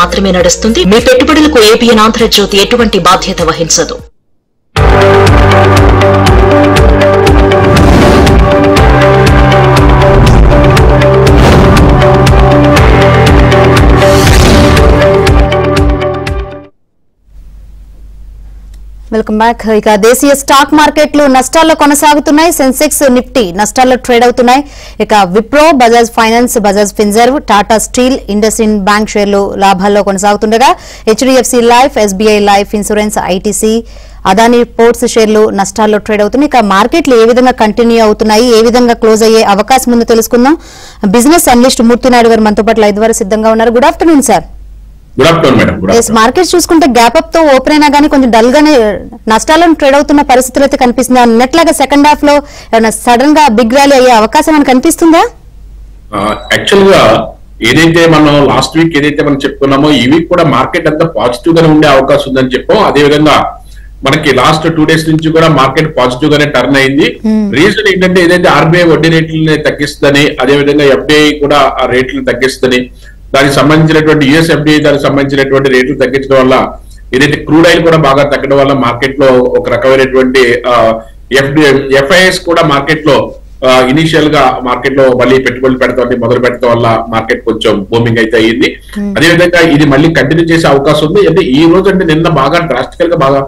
మాత్రమే నడుస్తుంది. మీ పెట్టుబడులకు ఏబిఎన్ ఆంధ్రజ్యోతి ఎటువంటి బాధ్యత వహించదు. Welcome back. ఇక దేశీయ స్టాక్ మార్కెట్లు నష్టాల్లో కొనసాగుతున్నాయి. సెన్సెక్స్, నిఫ్టీ నష్టాల్లో ట్రేడ్ అవుతున్నాయి. ఇక Wipro, Bajaj finance, Bajaj Finserv, Tata steel, IndusInd bank షేర్లు లాభాల్లో కొనసాగుతుండగా HDFC life, SBI life insurance, ITC, Adani ports షేర్లు నష్టాల్లో ట్రేడ్ అవుతున్నాయి. ఇక మార్కెట్లు ఏ విధంగా కంటిన్యూ అవుతున్నాయి, ఏ విధంగా క్లోజ్ అయ్యే అవకాశం ఉందో తెలుసుకుందాం. బిజినెస్ అనలిస్ట్ మూర్తినాయుడు గారు మనతో పాటు లైవ్ ద్వారా సిద్ధంగా ఉన్నారు. Good afternoon sir. మార్కెట్ చూసుకుంటే గ్యాప్ అప్ తో ఓపెన్ అయినా కానీ కొంచెం డల్ గానే నష్టాలను ట్రేడ్ అవుతున్న పరిస్థితులు అయితే కనిపిస్తుంది. అన్నట్లాగా సెకండ్ హాఫ్ లో సడన్ గా బిగ్ ర్యాలీ అయ్యే అవకాశం మనకు కనిపిస్తుందా? యాక్చువల్ గా ఏదైతే మనం లాస్ట్ వీక్ ఏదైతే మనం చెప్పుకున్నామో ఈ వీక్ కూడా మార్కెట్ అంతా పాజిటివ్ గానే ఉండే అవకాశం ఉందని చెప్పాం. అదే విధంగా మనకి లాస్ట్ 2 days నుంచి కూడా మార్కెట్ పాజిటివ్ గానే టర్న్ అయింది. రీజన్ ఏంటంటే ఏదైతే ఆర్బీఐ వడ్డీ రేట్లని తగ్గిస్తుందని, అదే విధంగా ఎఫ్డిఐ కూడా ఆ రేట్లను తగ్గిస్తుందని, దానికి సంబంధించినటువంటి యుఎస్ ఎఫ్డిఐ దానికి సంబంధించినటువంటి రేట్లు తగ్గించడం వల్ల ఏదైతే క్రూడ్ ఆయిల్ కూడా బాగా తగ్గడం వల్ల మార్కెట్ లో ఒక రకమైనటువంటి ఎఫ్ఐఎస్ కూడా మార్కెట్ లో ఇనిషియల్ గా మార్కెట్ లో మళ్ళీ పెట్టుబడులు పెడతాం మొదలు పెట్టడం వల్ల మార్కెట్ కొంచెం బూమింగ్ అయితే అయ్యింది. అదేవిధంగా ఇది మళ్ళీ కంటిన్యూ చేసే అవకాశం ఉంది. అంటే ఈ రోజు అంటే నిన్న బాగా డ్రాస్టికల్ గా బాగా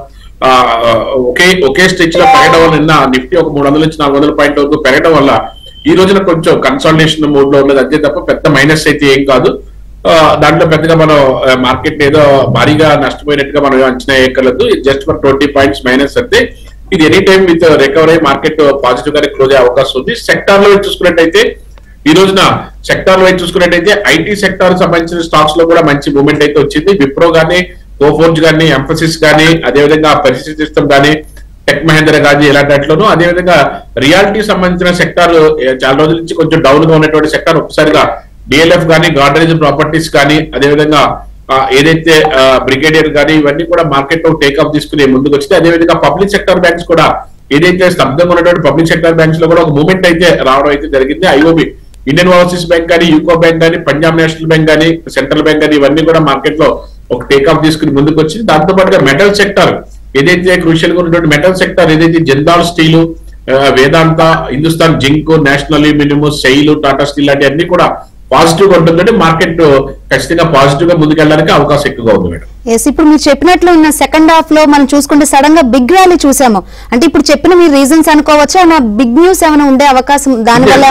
ఒకే స్టేజ్ లో పెరగడం వల్ల నిన్న నిఫ్టీ ఒక 300 నుంచి 400 పాయింట్ల వరకు పెరగడం వల్ల ఈ రోజున కొంచెం కన్సాలిడేషన్ మోడ్ లో ఉన్నది. అంతే తప్ప పెద్ద మైనస్ అయితే ఏం కాదు. దాంట్లో పెద్దగా మనం మార్కెట్ ఏదో భారీగా నష్టపోయినట్టుగా మనం అంచనా వేయగలదు. జస్ట్ ఫర్ 20 పాయింట్స్ మైనస్ అయితే ఇది any time with recovery market positive గానే క్లోజ్ అయ్యే అవకాశం ఉంది. సెక్టార్ లో చూసుకున్నట్టయితే ఈ రోజున సెక్టార్ వైజ్ చూసుకున్నట్టయితే ఐటీ సెక్టార్ సంబంధించిన స్టాక్స్ లో కూడా మంచి మూవ్మెంట్ అయితే వచ్చింది. విప్రో గానీ, కోఫోర్జ్ గానీ, ఎంఫసిస్ గానీ, అదేవిధంగా పరిస్థితి సిస్టమ్ గానీ, టెక్ మహేంద్ర గానీ ఇలాంటి వాటిలోనూ, అదేవిధంగా రియాలిటీ సంబంధించిన సెక్టార్ చాలా రోజుల నుంచి కొంచెం డౌన్ గా ఉన్నటువంటి సెక్టార్ ఒక్కసారిగా డిఎల్ఎఫ్ గానీ, గార్డరేజ్ ప్రాపర్టీస్ కానీ, అదేవిధంగా ఏదైతే బ్రిగేడియర్ గానీ ఇవన్నీ కూడా మార్కెట్ లో టేక్ ఆఫ్ తీసుకుని ముందుకు వచ్చింది. అదేవిధంగా పబ్లిక్ సెక్టర్ బ్యాంక్స్ కూడా ఏదైతే స్తబ్దంగా ఉన్నటువంటి పబ్లిక్ సెక్టర్ బ్యాంక్స్ లో కూడా ఒక మూవ్మెంట్ అయితే రావడం అయితే జరిగింది. ఐఓబి, ఇండియన్ ఓవర్సీస్ బ్యాంక్ కానీ, యూకో బ్యాంక్ కానీ, పంజాబ్ నేషనల్ బ్యాంక్ కానీ, సెంట్రల్ బ్యాంక్ కానీ ఇవన్నీ కూడా మార్కెట్ లో ఒక టేక్ ఆఫ్ తీసుకుని ముందుకు వచ్చింది. దాంతో పాటుగా మెటల్ సెక్టర్ ఏదైతే క్రూషియల్ గా ఉన్నటువంటి మెటల్ సెక్టర్ ఏదైతే Jindal steel, Vedanta, Hindustan zinc, national aluminium, SAIL, Tata steel లాంటి అన్ని కూడా పాజిటివ్ గా ఉంటుందంటే మార్కెట్ ఖచ్చితంగా పాజిటివ్ గా ముందుకెళ్ళడానికి అవకాశం ఎక్కువగా ఉంది మేడం. ఇప్పుడు మీరు చెప్పినట్లు ఉన్న సెకండ్ హాఫ్ లో మనం చూసుకుంటే సడన్ గా బిగ్ ర్యాలీ చూసాము. అంటే ఇప్పుడు చెప్పిన మీరు రీజన్స్ అనుకోవచ్చా, ఏమైనా బిగ్ న్యూస్ ఏమైనా ఉండే అవకాశం దానివల్ల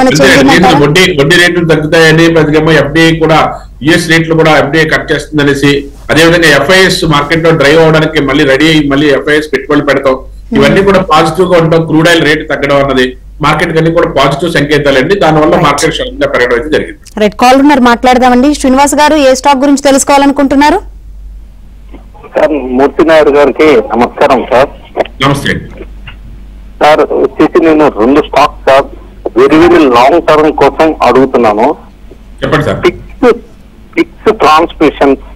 వడ్డీ రేట్లు తగ్గుతాయని, ప్రతికేమో ఎఫ్డిఐ కూడా యుఎస్ రేట్లు కూడా ఎఫ్డిఐ కట్ చేస్తుంది అనేసి, అదేవిధంగా ఎఫ్ఐఎస్ మార్కెట్ లో డ్రైవ్ అవడానికి మళ్ళీ రెడీ అయ్యి మళ్ళీ ఎఫ్ఐఎస్ పెట్టుబడులు పెడతాం, ఇవన్నీ కూడా పాజిటివ్ గా ఉంటాం. క్రూడ్ ఆయిల్ రేటు తగ్గడం అన్నది మార్కెట్ కన్నీ కూడా పాజిటివ్ సంకేతాలండి. దానివల్ల మార్కెట్ సడన్గా పెరగడం అయితే జరిగింది. రైట్, కాల్ ఉన్నారు మాట్లాడదామండి. శ్రీనివాస్ గారు ఏ స్టాక్ గురించి తెలుసుకోవాలనుకుంటున్నారు? సార్, మూర్తినాయుడు గారికి నమస్కారం సార్. నమస్తే సార్. వచ్చేసి నేను 2 stocks sir very very long term కోసం అడుగుతున్నాను. చెప్పండి సార్. పిక్స్ ట్రాన్స్మిషన్స్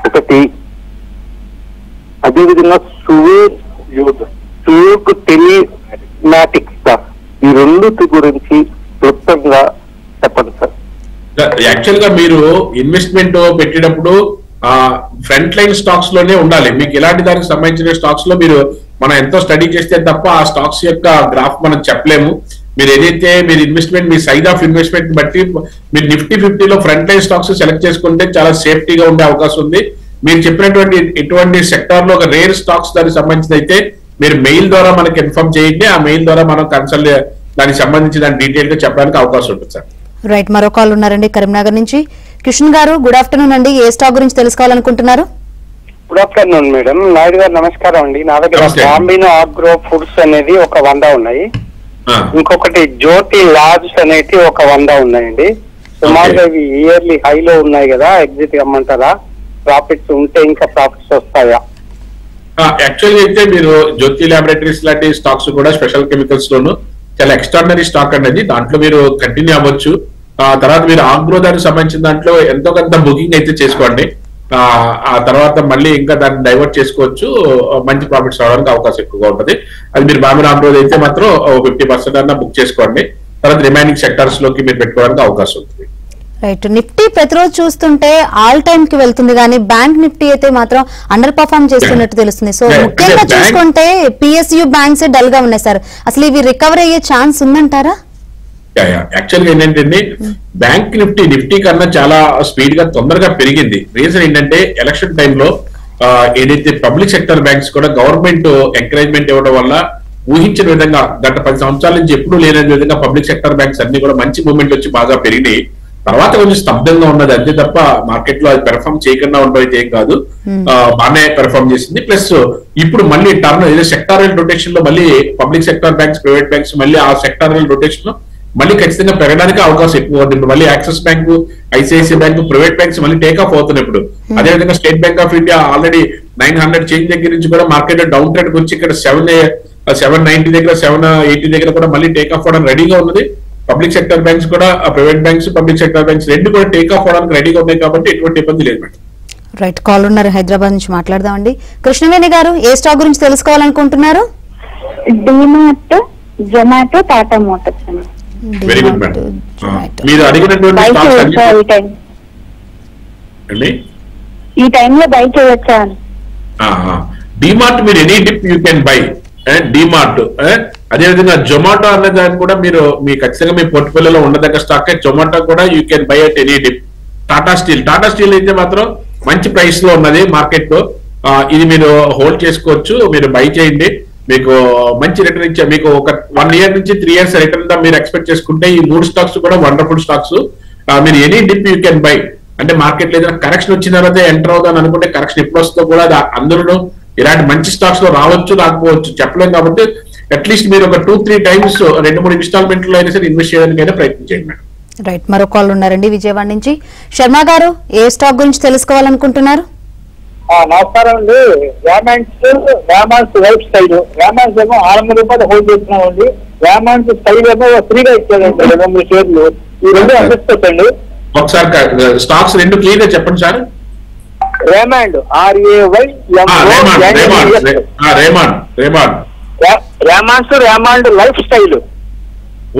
ఒకటి, అదేవిధంగా సుయోగ్ టెలిమాటిక్స్ సార్, ఈ 2 గురించి క్లుప్తంగా చెప్పండి సార్. యాక్చువల్ గా మీరు ఇన్వెస్ట్మెంట్ పెట్టేటప్పుడు ఫ్రంట్ లైన్ స్టాక్స్ లోనే ఉండాలి. మీకు ఇలాంటి దానికి సంబంధించిన స్టాక్స్ లో మనం ఎంతో స్టడీ చేస్తే తప్ప ఆ స్టాక్స్ యొక్క గ్రాఫ్ మనం చెప్పలేము. మీరు ఏదైతే మీరు ఇన్వెస్ట్మెంట్, మీ సైజ్ ఆఫ్ ఇన్వెస్ట్మెంట్ బట్టి మీరు నిఫ్టీ 50లో ఫ్రంట్ లైన్ స్టాక్స్ సెలెక్ట్ చేసుకుంటే చాలా సేఫ్టీగా ఉండే అవకాశం ఉంది. మీరు చెప్పినటువంటి ఇటువంటి సెక్టార్ లో ఒక రేర్ స్టాక్స్ దానికి సంబంధించి అయితే మీరు మెయిల్ ద్వారా మనకి ఇన్ఫార్మ్ చేయండి. ఆ మెయిల్ ద్వారా మనం కన్సల్ట్ దానికి సంబంధించి దాని డీటెయిల్ గా చెప్పడానికి అవకాశం ఉంటుంది సార్. రైట్, మరో కాల్ ఉన్నారండి కరీంనగర్ నుంచి. కిషన్ గారు, గుడ్ ఆఫ్టర్నూన్ అండి. ఏ స్టాక్ గురించి తెలుసుకోవాలనుకుంటున్నారు? Good afternoon madam. నాయుడు గారు నమస్కారం అండి. నా దగ్గర బాంబినో ఆగ్రో ఫుడ్స్ అనేది ఒక 100 ఉన్నాయి, ఇంకొకటి జ్యోతి లాబ్స్ అనేది ఒక 100 ఉన్నాయండి. సుమారుగా ఇవి ఇయర్లీ హైలో ఉన్నాయి కదా, ఎగ్జిట్ అమ్మంటారా? ప్రాఫిట్స్ ఉంటే ఇంకా ప్రాఫిట్స్ వస్తాయా? యాక్చువల్గా అయితే మీరు జ్యోతి ల్యాబొరేటరీస్ లాంటి స్టాక్స్ కూడా స్పెషల్ కెమికల్స్ లోను చాలా ఎక్స్ట్రాడినరీ స్టాక్ అనేది, దాంట్లో మీరు కంటిన్యూ అవ్వచ్చు. తర్వాత మీరు ఆగ్రో దానికి సంబంధించిన దాంట్లో ఎంతో కొంత బుకింగ్ అయితే చేసుకోండి. ఆ తర్వాత మళ్ళీ ఇంకా దాన్ని డైవర్ట్ చేసుకోవచ్చు, మంచి ప్రాఫిట్స్ రావడానికి అవకాశం ఎక్కువగా ఉంటుంది. అది మీరు బాంబినో ఆగ్రో అయితే మాత్రం 50% అన్నా బుక్ చేసుకోండి. తర్వాత రిమైనింగ్ సెక్టార్స్ లోకి మీరు పెట్టుకోవడానికి అవకాశం ఉంటుంది. రైట్. నిఫ్టీ ప్రతిరోజు చూస్తుంటే ఆల్ టైమ్ కి వెళ్తుంది కానీ బ్యాంక్ నిఫ్టీ అయితే మాత్రం అండర్ పర్ఫార్మ్ చేస్తున్నట్టు తెలుస్తుంది. సో ముఖ్యంగా చూసుకుంటే పిఎస్యు బ్యాంక్స్ డల్ గా ఉన్నాయి సార్. అసలు ఇవి రికవర్ అయ్యే ఛాన్స్ ఉందంటారా? యాక్చువల్గా ఏంటంటే బ్యాంక్ నిఫ్టీ కన్నా చాలా స్పీడ్ గా తొందరగా పెరిగింది. రీజన్ ఏంటంటే ఎలక్షన్ టైంలో ఏదైతే పబ్లిక్ సెక్టర్ బ్యాంక్స్ కూడా గవర్నమెంట్ ఎంకరేజ్మెంట్ ఇవ్వడం వల్ల ఊహించిన విధంగా గత 10 సంవత్సరాల నుంచి ఎప్పుడూ లేని విధంగా పబ్లిక్ సెక్టర్ బ్యాంక్స్ అన్ని కూడా మంచి మూవ్మెంట్ వచ్చి బాగా పెరిగినాయి. తర్వాత కొంచెం స్తబ్దంగా ఉన్నది అంతే తప్ప మార్కెట్ లో అది పెర్ఫార్మ్ చేయకుండా ఉండడం ఏం కాదు, బాగానే పెర్ఫార్మ్ చేసింది. ప్లస్ ఇప్పుడు మళ్ళీ టర్న్ ఏదో సెక్టారల్ రొటేషన్ లో మళ్ళీ public sector banks private banks మళ్ళీ ఆ సెక్టారల్ రొటేషన్ లో మళ్ళీ ఖచ్చితంగా పెరగడానికి అవకాశం ఎక్కువ ఉంది. ఇప్పుడు మళ్ళీ axis bank, ICICI bank, private banks మళ్ళీ టేక్ ఆఫ్ అవుతున్నాయి. ఇప్పుడు అదేవిధంగా state bank of India already 900 change దగ్గర నుంచి కూడా మార్కెట్ డౌన్ ట్రెండ్ వచ్చి ఇక్కడ 790 దగ్గర 780 దగ్గర కూడా మళ్ళీ టేక్ ఆఫ్ అవడానికి రెడీగా ఉన్నది. పబ్లిక్ సెక్టర్ బ్యాంక్స్ కూడా private banks public sector banks రెండు కూడా టేక్ ఆఫ్ అవడానికి రెడీగా ఉన్నాయి కాబట్టి ఎటువంటి ఇబ్బంది లేదు మేడం. రైట్. కాల్ ఉన్నారు హైదరాబాద్ నుంచి, మాట్లాడదామండి. కృష్ణవేణి గారు, ఏ స్టాక్ గురించి తెలుసుకోవాలనుకుంటున్నారు? DMart, Zomato, Tata Motors. Very good madam. మీరు అడిగినటువంటి ఈ టైంలో బై చేయొచ్చా? డిమార్ట్ మీరు any dip you can by. DMart అదేవిధంగా జొమాటో అనే దాన్ని కూడా మీరు మీ ఖచ్చితంగా మీ పోర్ట్ఫోలియోలో ఉండదగ్గ స్టాక్. జొమాటో కూడా you can by at any dip. Tata steel అయితే మాత్రం మంచి ప్రైస్ లో ఉన్నది మార్కెట్ లో. ఇది మీరు హోల్డ్ చేసుకోవచ్చు, మీరు బై చేయండి. మీకు మంచి రిటర్న్ ఇచ్చా. మీకు ఒక 1 year నుంచి 3 years రిటర్న్ మీరు ఎక్స్పెక్ట్ చేసుకుంటే ఈ 3 స్టాక్స్ కూడా వండర్ఫుల్ స్టాక్స్. మీరు any dip you can by. అంటే మార్కెట్ లో ఏదైనా కరెక్షన్ వచ్చిన తర్వాత ఎంటర్ అవుతాను అనుకుంటే కరెక్షన్ ఎప్పుడు వస్తుందో కూడా అందులో ఇలాంటి మంచి స్టాక్స్ లో రావచ్చు రాకపోవచ్చు చెప్పలేం. కాబట్టి అట్లీస్ట్ మీరు ఒక 2-3 times 2-3 ఇన్స్టాల్మెంట్ లో అయినా సరే ఇన్వెస్ట్ చేయడానికైనా ప్రయత్నం చేయండి మేడం. రైట్. మరో కాల్ ఉన్నారండి విజయవాడ నుంచి. శర్మ గారు, ఏ స్టాక్ గురించి తెలుసుకోవాలనుకుంటున్నారు? నమస్కారం అండి. రామాన్స్ లైఫ్ స్టైల్. రామాన్స్ ఏమో 600 రూపాయలు హోల్డ్ చేస్తున్నామండి. రామాన్స్ స్టైల్ ఏమో ఫ్రీగా ఇచ్చేదండి 2 షేర్లు. ఈ రెండు అందించండి. ఒకసారి స్టాక్స్ రెండు క్లియర్ గా చెప్పండి sir. Raymond, Raymond life style.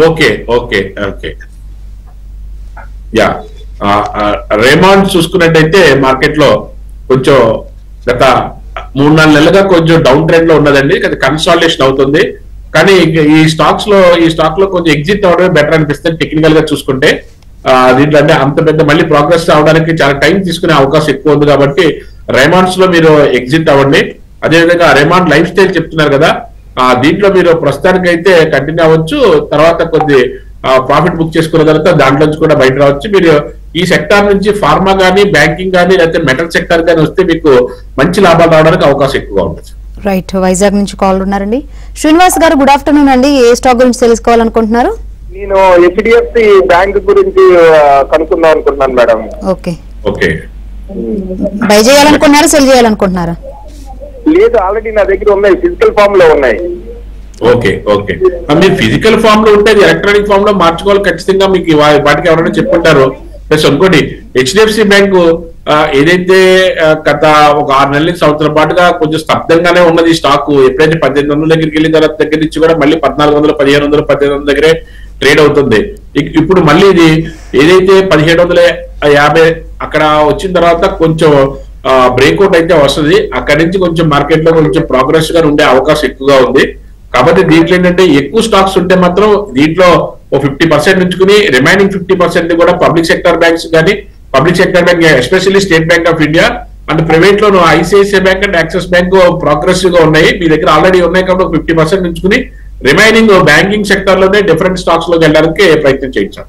Okay okay okay. Yeah, Raymond చూసుకున్నట్టయితే మార్కెట్ లో కొంచెం గత 3-4 నెలలుగా కొంచెం డౌన్ ట్రెండ్ లో ఉన్నదండి. కన్సాలిడేషన్ అవుతుంది. కానీ ఈ స్టాక్ లో కొంచెం ఎగ్జిట్ అవడమే బెటర్ అనిపిస్తుంది టెక్నికల్ గా చూసుకుంటే. దీంట్లో అంటే అంత పెద్ద మళ్ళీ ప్రోగ్రెస్ అవడానికి చాలా టైం తీసుకునే అవకాశం ఎక్కువ ఉంది కాబట్టి రేమాండ్స్ లో మీరు ఎగ్జిట్ అవ్వండి. అదేవిధంగా రేమాండ్ లైఫ్ స్టైల్ చెప్తున్నారు కదా, దీంట్లో మీరు ప్రస్తుతానికి అయితే కంటిన్యూ అవ్వచ్చు. తర్వాత కొద్ది ప్రాఫిట్ బుక్ చేసుకున్న తర్వాత దాంట్లో నుంచి కూడా బయట రావచ్చు. మీరు ఈ సెక్టార్ నుంచి ఫార్మా కానీ, బ్యాంకింగ్ కానీ, లేకపోతే మెటల్ సెక్టార్ కానీ వస్తే మీకు మంచి లాభాలు రావడానికి అవకాశం ఎక్కువగా ఉంటుంది. రైట్. వైజాగ్ నుంచి కాల్ ఉన్నారండి. శ్రీనివాస్ గారు, గుడ్ ఆఫ్టర్నూన్ అండి. ఏ స్టాక్ గురించి తెలుసుకోవాలనుకుంటున్నారు? నేను హెచ్డిఎఫ్సి బ్యాంక్ గురించి కనుక్కుందాం అనుకుంటున్నాను మేడం. Okay okay. బై చేయాలనుకుంటున్నారా, సెల్ చేయాలనుకుంటున్నారా? లేదు, ఆల్రెడీ నా దగ్గర ఉన్నాయి, ఫిజికల్ ఫామ్ లో ఉన్నాయి. Okay okay. మీరు ఫిజికల్ ఫామ్ లో ఉంటే ఎలక్ట్రానిక్ ఫామ్ లో మార్చుకోవాలి ఖచ్చితంగా. మీకు వాటికి ఎవరైనా చెప్పుంటారు. ప్లస్ ఇంకోటి హెచ్డిఎఫ్సి బ్యాంకు ఏదైతే గత ఒక 6 నెలల సంవత్సరం పాటుగా కొంచెం స్తబ్దంగానే ఉన్నది స్టాక్. ఎప్పుడైతే 1800 దగ్గరికి వెళ్ళిన తర్వాత దగ్గర నుంచి కూడా మళ్ళీ 1400, 1500, 1800 దగ్గరే ట్రేడ్ అవుతుంది. ఇప్పుడు మళ్ళీ ఇది ఏదైతే 1750 అక్కడ వచ్చిన తర్వాత కొంచెం బ్రేక్అవుట్ అయితే వస్తుంది. అక్కడి నుంచి కొంచెం మార్కెట్ లో కొంచెం ప్రోగ్రెస్ గా ఉండే అవకాశం ఎక్కువగా ఉంది. కాబట్టి దీంట్లో ఏంటంటే ఎక్కువ స్టాక్స్ ఉంటే మాత్రం దీంట్లో 50% ఉంచుకుని రిమైనింగ్ 50% కూడా పబ్లిక్ సెక్టర్ బ్యాంక్స్ కానీ, public sector bank especially state bank of India and private లో ICICI bank and axis bank progressive గా ఉన్నాయి. మీ దగ్గర ఆల్రెడీ ఉన్నాయి కాబట్టి 50% ఉంచుకుని రిమైనింగ్ బ్యాంకింగ్ సెక్టర్ లోనే డిఫరెంట్ స్టాక్స్ లోకి వెళ్ళడానికి ప్రయత్నం చేయించాం.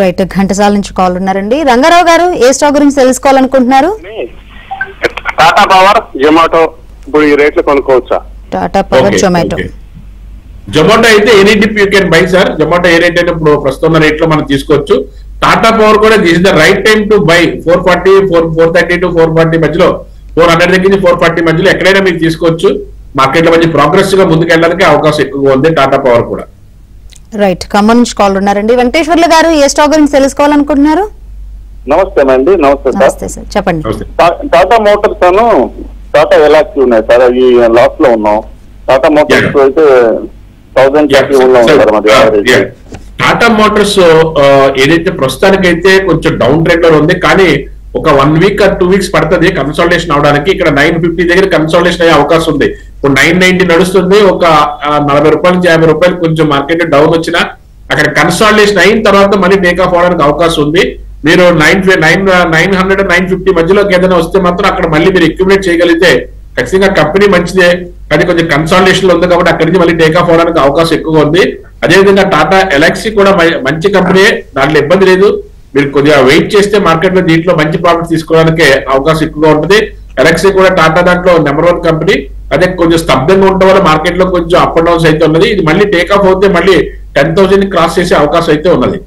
రైట్. ఘంటసాల నుంచి కాల్ ఉన్నారండి. రంగారావు గారు, ఏ స్టాక్ గురించి తెలుసుకోవాలనుకుంటున్నారు? టాటా పవర్, జొమాటో ఇప్పుడు ఈ రేట్లు కొనుక్కోవచ్చా? టాటా పవర్, జొమాటో. జొమాటో అయితే any dip you can by sir. Zomato A rate అయితే ఇప్పుడు ప్రస్తుతం రేట్ లో మనం తీసుకోవచ్చు. టాటా పవర్ కూడా this is the right time to buy. 440, 430 to 440 మధ్యలో, 400 దగ్గర నుంచి 440 మధ్యలో ఎక్కడైనా మీరు తీసుకోవచ్చు. మార్కెట్ లో మంచి ప్రోగ్రెస్ గా ముందుకు వెళ్ళడానికి అవకాశం ఎక్కువగా ఉంది టాటా పవర్ కూడా. రైట్. ఖమ్మం నుంచి కాల్ ఉన్నారండి. వెంకటేశ్వర్లు గారు, ఏ స్టాక్ గురించి తెలుసుకోవాలనుకుంటున్నారు? నమస్తే అండి. నమస్తే సార్, చెప్పండి. టాటా మోటార్స్ అను టాటా ఎలాక్సీ ఉన్నాయి సార్, అవి లాస్ లో ఉన్నాం. టాటా మోటార్స్ అయితే 1030 లో ఉంటారు. టాటా మోటార్స్ ఏదైతే ప్రస్తుతానికైతే కొంచెం డౌన్ ట్రెండ్ లో ఉంది, కానీ ఒక 1 వీక్ 2 వీక్స్ పడుతుంది కన్సాలిడేషన్ అవడానికి. ఇక్కడ 950 దగ్గర కన్సాలిడేషన్ అయ్యే అవకాశం ఉంది. ఇప్పుడు 990 నడుస్తుంది. ఒక 40 రూపాయల నుంచి 50 రూపాయలు కొంచెం మార్కెట్ డౌన్ వచ్చినా అక్కడ కన్సాలిడేషన్ అయిన తర్వాత మళ్ళీ టేక్ ఆఫ్ అవడానికి అవకాశం ఉంది. మీరు 900 950 మధ్యలోకి ఏదైనా వస్తే మాత్రం అక్కడ మళ్ళీ మీరు అక్యుములేట్ చేయగలిగితే ఖచ్చితంగా కంపెనీ మంచిదే, కానీ కొంచెం కన్సాలిడేషన్ లో ఉంది కాబట్టి అక్కడి నుంచి మళ్ళీ టేక్ ఆఫ్ అవడానికి అవకాశం ఎక్కువగా ఉంది. అదేవిధంగా టాటా ఎలక్సీ కూడా మంచి కంపెనీ, దాంట్లో ఇబ్బంది లేదు. మీరు కొద్దిగా వెయిట్ చేస్తే మార్కెట్ లో దీంట్లో మంచి ప్రాఫిట్ తీసుకోవడానికి అవకాశం ఎక్కువగా ఉంటుంది. ఎలక్సీ కూడా టాటా దాంట్లో నెంబర్ 1 కంపెనీ. అదే కొంచెం స్తబ్దంగా ఉండడం వల్ల మార్కెట్ లో కొంచెం అప్ అండ్ డౌన్స్ అయితే ఉన్నది. ఇది మళ్ళీ టేక్ ఆఫ్ అవుతే మళ్ళీ 10,000 క్రాస్ చేసే అవకాశం అయితే ఉన్నది.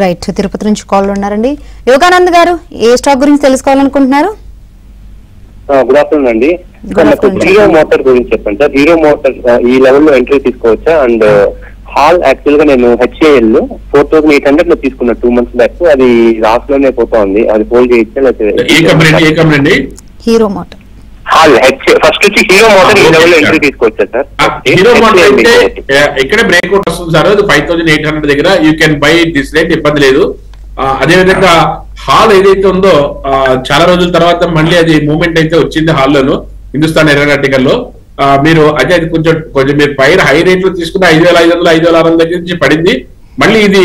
రైట్, తిరుపతి నుంచి కాల్ ఉన్నారండి. యోగానంద్ గారు, ఏ స్టాక్ గురించి తెలుసుకోవాలనుకుంటున్నారు? గుడ్ ఆఫ్టర్నూన్ అండి. హీరో మోటార్ గురించి చెప్పండి సార్. హీరో మోటార్ ఈ లెవెల్లో ఎంట్రీ తీసుకోవచ్చా? అండ్ హాల్ యాక్చువల్ గా నేను హెచ్ఏఎల్ 4,800 లో తీసుకున్నా 2 months బ్యాక్. అది లాస్ట్ లోనే పోతా ఉంది. అది హోల్డ్ చేయొచ్చా లేకపోతే? హీరో మోటార్ హాల్ ఫస్ట్ వచ్చి హీరో మోటార్ ఈ లెవెల్లో ఎంట్రీ తీసుకోవచ్చా సార్? హీరో మోటార్ అయితే ఇక్కడ బ్రేక్అవుట్ వస్తుంది సార్. 5,800 దగ్గర you can by this rate, ఇబ్బంది లేదు. అదేవిధంగా హాల్ ఏదైతే ఉందో చాలా రోజుల తర్వాత మళ్ళీ అది మూవ్మెంట్ అయితే వచ్చింది హాల్లోను, హిందుస్థాన్ ఏరోనాటికల్ లో. మీరు అదే అది కొంచెం మీరు పైన హై రేట్ లో తీసుకున్న 5,500 5,600 దగ్గర నుంచి పడింది. మళ్ళీ ఇది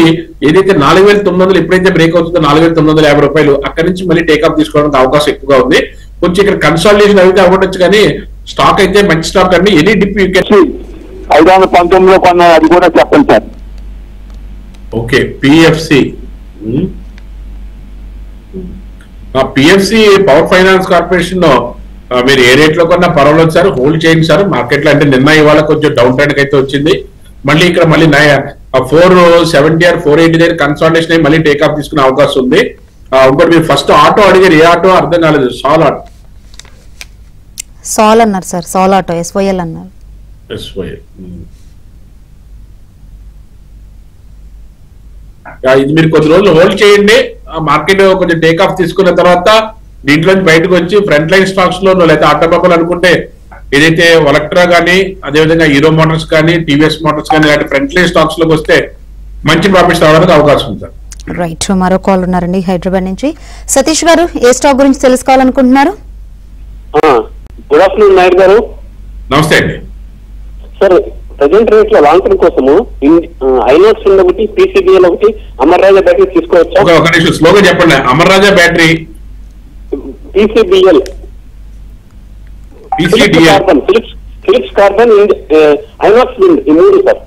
ఏదైతే 4,900 ఎప్పుడైతే బ్రేక్ అవుతుందో 4,950 రూపాయలు అక్కడి నుంచి మళ్ళీ టేకప్ తీసుకోవడానికి అవకాశం ఎక్కువగా ఉంది. కొంచెం ఇక్కడ కన్సాలిడేషన్ అయితే అవ్వవచ్చు, కానీ స్టాక్ అయితే మంచి స్టాక్ అండి. ఎనీ డిప్ 519లో కొన్న అది కూడా చెప్పండి sir. Okay, PFC power finance corporation లో మీరు ఏ రేట్ లో కొన్నా పర్వాలేదు సార్, హోల్డ్ చేయండి సార్ మార్కెట్ లో. అంటే నిన్న ఇవాళ కొంచెం డౌన్ ట్రెండ్ అయితే వచ్చింది. మళ్ళీ ఇక్కడ మళ్ళీ 470 or 480 దగ్గర కన్సాలిడేషన్ అయ్యి మళ్ళీ టేక్ ఆఫ్ తీసుకునే అవకాశం ఉంది. ఇంకోటి మీరు ఫస్ట్ ఆటో అడిగారు, ఏ ఆటో అర్థం కాలేదు. సాల్ అన్నారు సార్, సాల్ ఆటో SYL అన్నారు. ఇది మీరు కొద్ది రోజులు హోల్డ్ చేయండి. మార్కెట్ కొంచెం టేక్ ఆఫ్ తీసుకున్న తర్వాత దీంట్లో బయటకు వచ్చి ఫ్రంట్ లైన్ స్టాక్స్ లో లేదా ఆటోమొబైల్ అనుకుంటే ఏదైతే వలక్ట్రా కానీ అదేవిధంగా హీరో మోటార్స్ కానీ టీవీఎస్ మోటార్స్ కానీ ఇలాంటి ఫ్రంట్ లైన్ స్టాక్స్ లోకి వస్తే మంచి ప్రాఫిట్స్ రావడానికి అవకాశం ఉంది. రైట్, మరో కాల్ ఉన్నారండి హైదరాబాద్ నుంచి. సతీష్ గారు, ఏ స్టాక్ గురించి తెలుసుకోవాలనుకుంటున్నారు? గుడ్ ఆఫ్టర్నూన్ నాయుడు గారు. నమస్తే అండి సార్. ప్రజెంట్ రేట్ లో లాంగ్ టర్మ్ కోసము ఐనాక్స్ ఒకటి, PCBL ఒకటి, అమర్ రాజా బ్యాటరీ తీసుకోవచ్చా? ఒక నిమిషం స్లోగా చెప్పండి. Amar Raja battery, PCBL, Phillips carbon, Inox wind, ఈ మూడు సార్.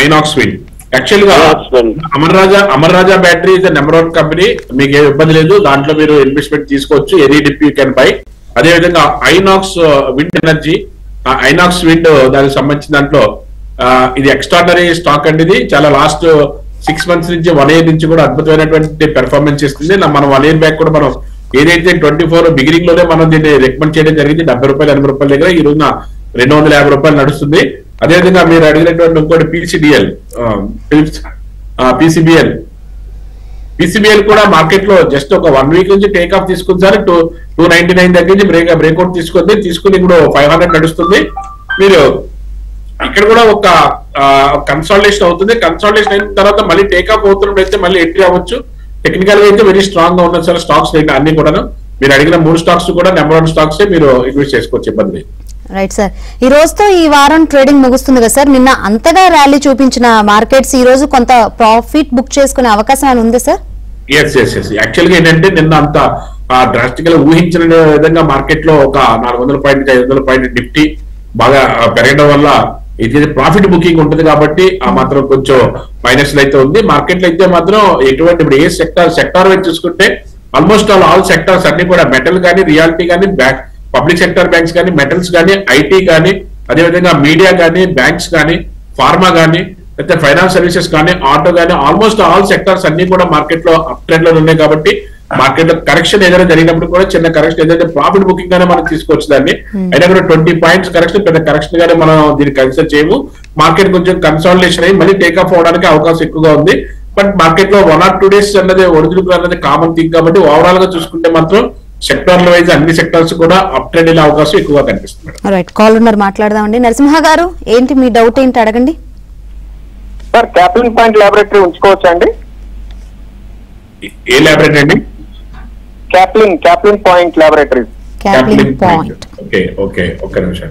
ఐనాక్స్ విండ్. యాక్చువల్ గా Amar Raja battery is number 1 company. మీకు ఏ ఇబ్బంది లేదు, దాంట్లో మీరు ఇన్వెస్ట్మెంట్ తీసుకోవచ్చు. Any dip you can buy. అదేవిధంగా Inox wind energy, Inox wind దానికి సంబంధించిన దాంట్లో ఇది ఎక్స్ట్రాడనరీ స్టాక్ అండి. ఇది చాలా లాస్ట్ 6 months నుంచి 1 year నుంచి కూడా అద్భుతమైనటువంటి పెర్ఫార్మెన్స్ ఇస్తుంది. మనం 1 year బ్యాక్ కూడా మనం ఏదైతే 24 బిగినింగ్ లోనే మనం దీన్ని రికమెండ్ చేయడం జరిగింది. 70 రూపాయలు 80 రూపాయల దగ్గర ఈ రోజున 250 రూపాయలు నడుస్తుంది. అదేవిధంగా మీరు అడిగినటువంటి ఇంకోటి PCBL కూడా మార్కెట్ లో జస్ట్ ఒక 1 week నుంచి టేక్ ఆఫ్ తీసుకుంది సార్. 299 దగ్గర నుంచి బ్రేక్అవుట్ తీసుకుని ఇప్పుడు 500 నడుస్తుంది. మీరు ఇక్కడ కూడా ఒక కన్సాలిడేషన్ అవుతుంది. కన్సాలిడేషన్ అయిన తర్వాత మళ్ళీ టేక్ ఆఫ్ అవుతున్నప్పుడు అయితే మళ్ళీ ఎంట్రీ అవ్వచ్చు. టెక్నికల్ గా అయితే వెరీ స్ట్రాంగ్ గా ఉన్నది సార్ స్టాక్స్ అన్ని కూడా. మీరు అడిగిన 3 స్టాక్స్ కూడా నెంబర్ 1 స్టాక్స్ మీరు ఇన్వెస్ట్ చేసుకోవచ్చు, ఇబ్బంది. రైట్ సార్, ఈ రోజుతో ఈ వారం ట్రేడింగ్ ముగుస్తుంది కదా సార్. నిన్న అంతగా ర్యాలీ చూపించిన మార్కెట్స్ ఈ రోజు కొంత ప్రాఫిట్ బుక్ చేసుకునే అవకాశం ఉంది సార్? ఎస్. యాక్చువల్ గా ఏంటంటే నిన్న అంత డ్రాస్టిక్ గా ఊహించిన విధంగా మార్కెట్ లో ఒక 400 పాయింట్ 500 పాయింట్ నిఫ్టీ బాగా పెరగడం వల్ల ఇది ప్రాఫిట్ బుకింగ్ ఉంటుంది కాబట్టి ఆ మాత్రం కొంచెం మైనస్ అయితే ఉంది. మార్కెట్ లో అయితే మాత్రం ఎటువంటి ఇప్పుడు ఏ సెక్టార్ వైపు చూసుకుంటే ఆల్మోస్ట్ ఆల్ సెక్టార్స్ అన్ని కూడా మెటల్ కానీ, రియాలిటీ కానీ, పబ్లిక్ సెక్టర్ బ్యాంక్స్ కానీ, మెటల్స్ కానీ, ఐటీ కానీ, అదేవిధంగా మీడియా కానీ, బ్యాంక్స్ కానీ, ఫార్మా కానీ, అయితే ఫైనాన్స్ సర్వీసెస్ కానీ, ఆటో కానీ, ఆల్మోస్ట్ ఆల్ సెక్టార్స్ అన్ని కూడా మార్కెట్ లో అప్ ట్రెండ్ లో ఉన్నాయి. కాబట్టి మార్కెట్ లో కరెక్షన్ ఏదైనా జరిగినప్పుడు కూడా చిన్న కరెక్షన్ ఏదైతే ప్రాఫిట్ బుకింగ్ గానే మనం తీసుకోవచ్చు దాన్ని. అయినా కూడా 20 points కరెక్షన్ పెద్ద కరెక్షన్ గానే మనం దీన్ని కన్సిడర్ చేయము. మార్కెట్ కొంచెం కన్సాలిడేషన్ అయ్యి మళ్ళీ టేక్ ఆఫ్ అవడానికి అవకాశం ఎక్కువగా ఉంది. బట్ మార్కెట్ లో 1 or 2 days అన్నది ఒడిదుడుకులు అన్నది కామన్ థింగ్ కాబట్టి ఓవరాల్ గా చూసుకుంటే మాత్రం సెక్టార్ వైజ్ అన్ని సెక్టార్స్ కూడా అప్ ట్రెండ్ అయ్యే అవకాశం ఎక్కువగా కనిపిస్తుంది. రైట్, కాల్ ఉన్నారు మాట్లాడదామండి. నరసింహ గారు, ఏంటి మీ డౌట్ ఏంటి అడగండి. సార్ క్యాప్లిన్ పాయింట్ ల్యాబొరేటరీ ఉంచుకోవచ్చా అండి? ఏ ల్యాబొరేటరీ అండి? Caplin point laboratory. Caplin point. Okay okay, ఒక్క నిమిషం.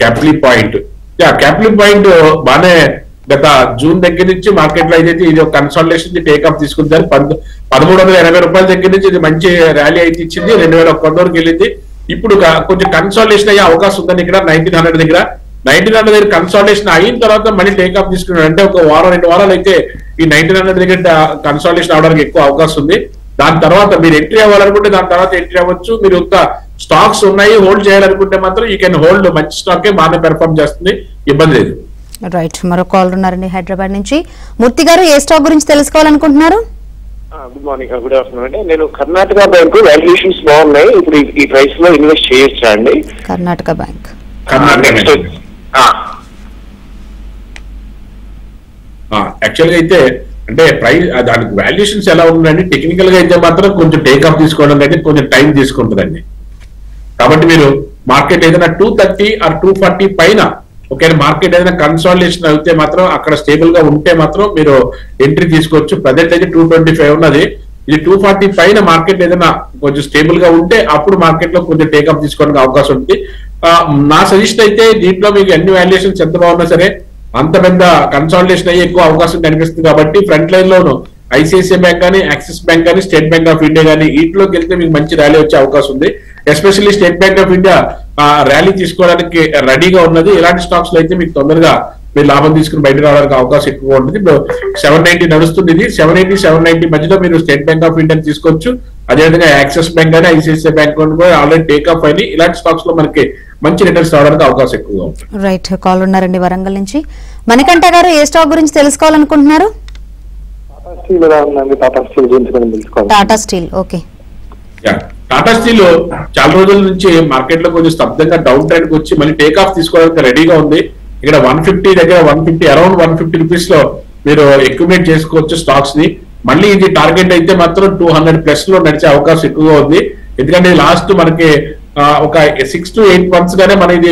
క్యాప్లిన్ పాయింట్, క్యాప్లిన్ పాయింట్ బాగానే గత జూన్ దగ్గర నుంచి మార్కెట్ లో అయితే ఇది ఒక కన్సాలిడేషన్ టేకప్ తీసుకుంటారు. 1380 రూపాయల దగ్గర నుంచి ఇది మంచి ర్యాలీ అయితే ఇచ్చింది. 2100 వరకు వెళ్ళింది. ఇప్పుడు కొంచెం కన్సాలిడేషన్ అయ్యే అవకాశం ఉందని ఇక్కడ 1900 దగ్గర కన్సాలిడేషన్ అయిన తర్వాత మళ్ళీ టేకప్ తీసుకున్నాడు. అంటే ఒక వారం 2 వారాలు అయితే ఈ 1900 దగ్గర కన్సాలిడేషన్ అవడానికి ఎక్కువ అవకాశం ఉంది. దాని తర్వాత మీరు ఎంట్రీ అవ్వాలనుకుంటే దాని తర్వాత ఎంట్రీ అవ్వచ్చు. మీరు ఒక స్టాక్స్ ఉన్నాయి హోల్డ్ చేయాలనుకుంటే మాత్రం యూ కెన్ హోల్డ్. మంచి స్టాకే బాగానే పెర్ఫార్మ్ చేస్తుంది, ఇబ్బంది లేదు. రైట్, మరో కాల్ ఉన్నారండి హైదరాబాద్ నుంచి. మూర్తి గారు, ఏ స్టాక్ గురించి తెలుసుకోవాలనుకుంటున్నారు? గుడ్ మార్నింగ్, గుడ్ ఆఫ్టర్నూన్ అండి. నేను కర్ణాటక బ్యాంక్ వాల్యుయేషన్స్ బాగున్నాయి, ఇప్పుడు ఈ ప్రైస్ లో ఇన్వెస్ట్ చేయొచ్చా అండి? కర్ణాటక బ్యాంక్ యాక్చువల్గా అయితే అంటే ప్రైస్ దానికి వాల్యుయేషన్స్ ఎలా ఉందండి, టెక్నికల్ గా అయితే మాత్రం కొంచెం టేకప్ తీసుకోవడం అయితే కొంచెం టైం తీసుకుంటుందండి. కాబట్టి మీరు మార్కెట్ ఏదైనా 230 or 240 పైన ఒకవేళ మార్కెట్ ఏదైనా కన్సాలిడేషన్ అయితే మాత్రం అక్కడ స్టేబుల్ గా ఉంటే మాత్రం మీరు ఎంట్రీ తీసుకోవచ్చు. ప్రజెంట్ అయితే 225 ఉన్నది. ఇది 240 పైన మార్కెట్ ఏదైనా కొంచెం స్టేబుల్ గా ఉంటే అప్పుడు మార్కెట్ లో కొంచెం టేకప్ తీసుకోవడానికి అవకాశం ఉంది. నా సజెషన్ అయితే దీంట్లో మీకు అన్ని వాల్యుయేషన్స్ ఎంత బాగున్నా సరే అంత పెద్ద కన్సాలిడేషన్ అయ్యే ఎక్కువ అవకాశం కనిపిస్తుంది. కాబట్టి ఫ్రంట్ లైన్ లోను ఐసిఐసిఐ బ్యాంక్ కానీ, యాక్సిస్ బ్యాంక్ కానీ, స్టేట్ బ్యాంక్ ఆఫ్ ఇండియా కానీ వీటిలోకి వెళ్తే మీకు మంచి ర్యాలీ వచ్చే అవకాశం ఉంది. Especially state bank of India rally తీసుకోవడానికి రెడీగా ఉన్నది. ఇలాంటి స్టాక్స్ లో అయితే మీకు తొందరగా మీరు లాభం తీసుకుని బయట రావడానికి అవకాశం ఎక్కువ ఉంటుంది. ఇప్పుడు 790 నడుస్తుంది. ఇది 780, 790 మధ్యలో మీరు స్టేట్ బ్యాంక్ ఆఫ్ ఇండియా తీసుకోవచ్చు. అదేవిధంగా యాక్సిస్ బ్యాంక్ కానీ, ఐసిఐసిఐ బ్యాంక్ కూడా ఆల్రెడీ టేకప్ అయినాయి. ఇలాంటి స్టాక్స్ లో మనకి మంచి రిటర్న్స్ రావడానికి అవకాశం ఎక్కువగా ఉంటుంది. రైట్, కాల్ ఉన్నారండి వరంగల్ నుంచి. మణికంఠ గారు, ఏ స్టాక్ గురించి తెలుసుకోవాలనుకుంటున్నారు? Tata steel. Okay, Tata steel చాలా రోజుల నుంచి మార్కెట్ లో కొంచెం స్తబ్దంగా డౌన్ ట్రెండ్ వచ్చి మళ్ళీ టేక్ ఆఫ్ తీసుకోవడానికి రెడీగా ఉంది. ఇక్కడ 150 దగ్గర 150 అరౌండ్ 150 రూపీస్ లో మీరు అక్యుములేట్ చేసుకోవచ్చు స్టాక్స్ ని. మళ్ళీ ఇది టార్గెట్ అయితే మాత్రం 200+ లో నడిచే అవకాశం ఎక్కువగా ఉంది. ఎందుకంటే లాస్ట్ మనకి ఒక 6 to 8 months గానే మన ఇది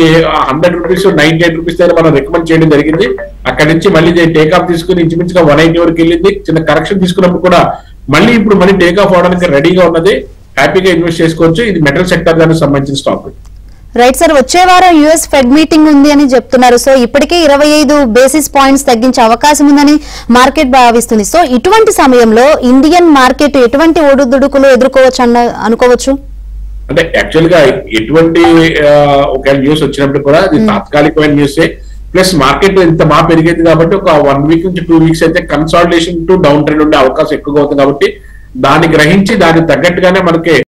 100 రూపీస్ 98 రూపీస్ దగ్గర మనం రికమెండ్ చేయడం జరిగింది. అక్కడి నుంచి మళ్ళీ టేక్ ఆఫ్ తీసుకుని ఇంచుమించుగా 180 వరకు వెళ్ళింది. చిన్న కరెక్షన్ తీసుకున్నప్పుడు కూడా మళ్ళీ ఇప్పుడు మళ్ళీ టేక్ ఆఫ్ అవడానికి రెడీగా ఉన్నది. హ్యాపీగా ఇన్వెస్ట్ చేసుకోవచ్చు. ఇది మెటల్ సెక్టర్ దానికి సంబంధించిన స్టాక్. రైట్ సార్, వచ్చే వారం యుఎస్ ఫెడ్ మీటింగ్ ఉంది అని చెప్తున్నారు. సో ఇప్పటికే 25 బేసిస్ పాయింట్స్ తగ్గించే అవకాశం ఉందని మార్కెట్ భావిస్తుంది. సో ఇటువంటి సమయంలో ఇండియన్ మార్కెట్ ఎటువంటి ఒడుదుడుకులు ఎదుర్కోవచ్చు అనుకోవచ్చు? అంటే యాక్చువల్ గా ఎటువంటి ఒక న్యూస్ వచ్చినప్పుడు కూడా అది తాత్కాలికమైన న్యూసే. ప్లస్ మార్కెట్ ఇంత బాగా పెరిగేది కాబట్టి ఒక 1 week నుంచి 2 weeks అయితే కన్సాలిడేషన్ టు డౌన్ ట్రెండ్ ఉండే అవకాశం ఎక్కువగా అవుతుంది. కాబట్టి దాన్ని గ్రహించి దానికి తగ్గట్టుగానే మనకి